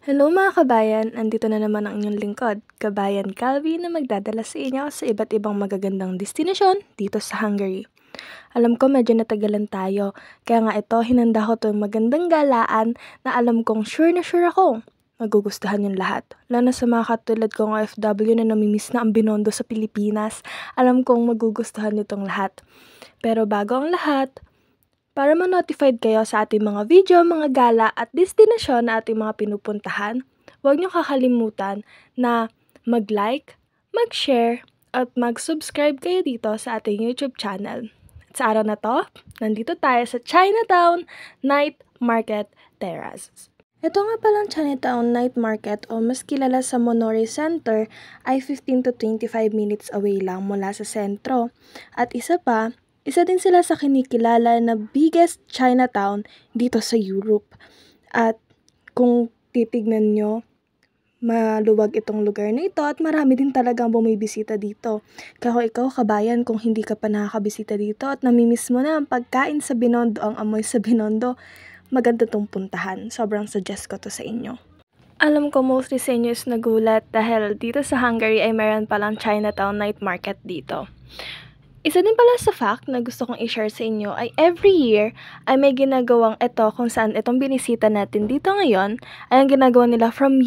Hello mga kabayan, andito na naman ang inyong lingkod, Kabayan Calvi na magdadala sa inyo sa iba't ibang magagandang destinasyon dito sa Hungary. Alam ko medyo natagalan tayo, kaya nga ito hinanda ko itong magandang galaan na alam kong sure na sure akong magugustuhan yung lahat. Lalo na sa mga katulad kong OFW na namimiss na ang Binondo sa Pilipinas, alam kong magugustuhan nitong lahat. Pero bago ang lahat, para ma-notified kayo sa ating mga video, mga gala at destinasyon na ating mga pinupuntahan, huwag niyo kakalimutan na mag-like, mag-share, at mag-subscribe kayo dito sa ating YouTube channel. At sa araw na to, nandito tayo sa Chinatown Night Market Terrace. Ito nga palang Chinatown Night Market o mas kilala sa Monori Center ay 15 to 25 minutes away lang mula sa sentro. At isa din sila sa kinikilala na biggest Chinatown dito sa Europe. At kung titignan nyo, maluwag itong lugar na ito at marami din talagang bumibisita dito. Kaya ikaw kabayan, kung hindi ka pa nakakabisita dito at namimiss mo na ang pagkain sa Binondo, ang amoy sa Binondo, maganda tong puntahan. Sobrang suggest ko to sa inyo. Alam ko mostly sa inyo is nagulat dahil dito sa Hungary ay meron palang Chinatown Night Market dito. Isa din pala sa fact na gusto kong i-share sa inyo ay every year ay may ginagawang ito kung saan itong binisita natin dito ngayon ay ang ginagawa nila from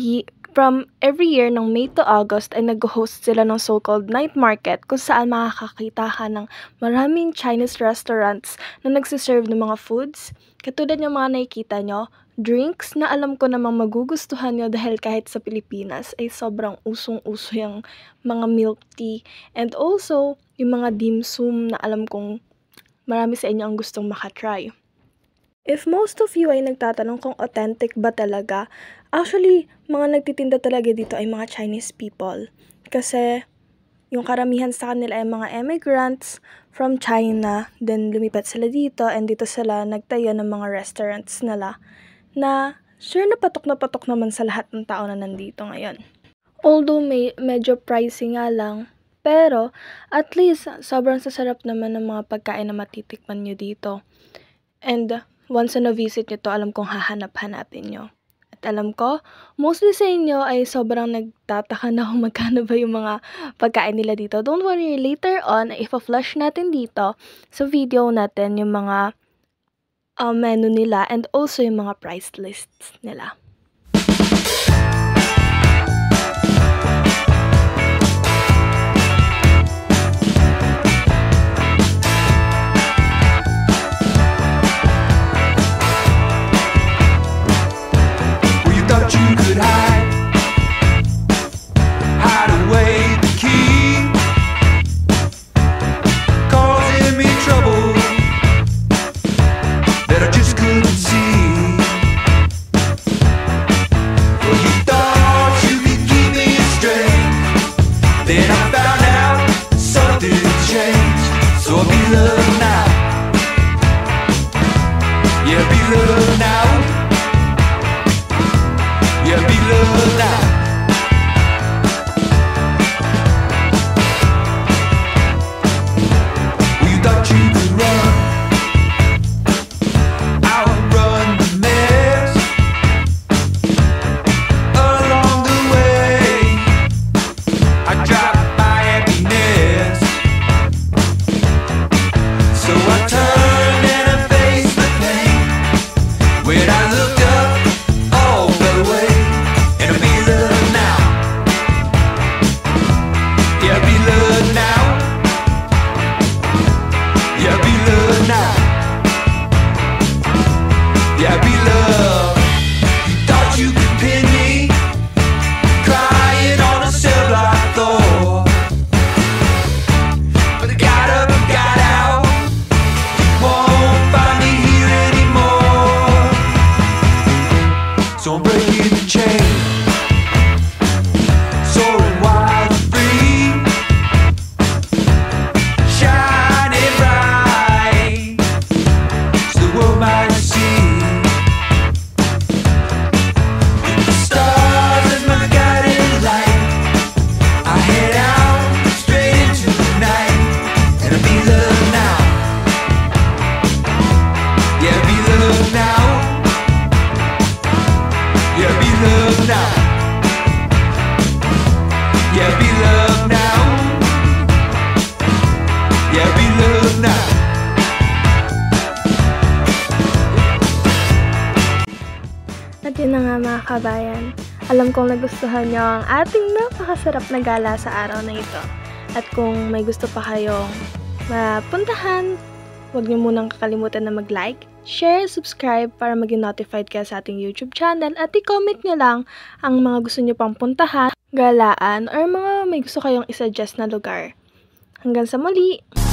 every year ng May to August ay nag-host sila ng so-called night market kung saan makakakita ka ng maraming Chinese restaurants na nagsiserve ng mga foods. Katulad ng mga nakikita nyo, drinks na alam ko namang magugustuhan nyo dahil kahit sa Pilipinas ay sobrang usong-uso yung mga milk tea. And also, yung mga dim sum na alam kong marami sa inyo ang gustong makatry. If most of you ay nagtatanong kung authentic ba talaga, actually, mga nagtitinda talaga dito ay mga Chinese people. Kasi yung karamihan sa kanila ay mga immigrants from China, then lumipat sila dito and dito sila nagtayo ng mga restaurants nila na sure na patok naman sa lahat ng tao na nandito ngayon. Although medyo pricey nga lang, pero at least sobrang sasarap naman ng mga pagkain na matitikman nyo dito. And once na visit nyo to, alam kong hahanap-hanapin nyo. At alam ko, mostly sa inyo ay sobrang nagtataka na kung magkano ba yung mga pagkain nila dito. Don't worry, later on, ipa-flash natin dito sa video natin yung mga menu nila and also yung mga price lists nila. You could hide away the key, causing me trouble that I just couldn't see. Well, you thought you could keep me straight, then I found out something changed. So be love now, yeah, be love now. Yeah, be love now. Well, you thought you could run, outrun the mess. Along the way, I dropped my emptiness. So I turned and I faced the pain. When I looked up, all fell away. Yeah, be love. You thought you could pin me, crying on a cell block floor. But I got up and got out. You won't find me here anymore. So I'm breaking the chain, soaring wild and free, shining bright so the world might see. Yeah, be love now. Yeah, be love. now. Yeah, be love now. Yeah, be love now. At yun na nga mga kabayan, alam kong nagustuhan nyo ang ating napakasarap na gala sa araw na ito. At kung may gusto pa kayong mapuntahan, huwag nyo munang kakalimutan na mag-like, share, subscribe para maging notified kayo sa ating YouTube channel at i-comment nyo lang ang mga gusto nyo pang puntahan, galaan, or mga may gusto kayong isuggest na lugar. Hanggang sa muli!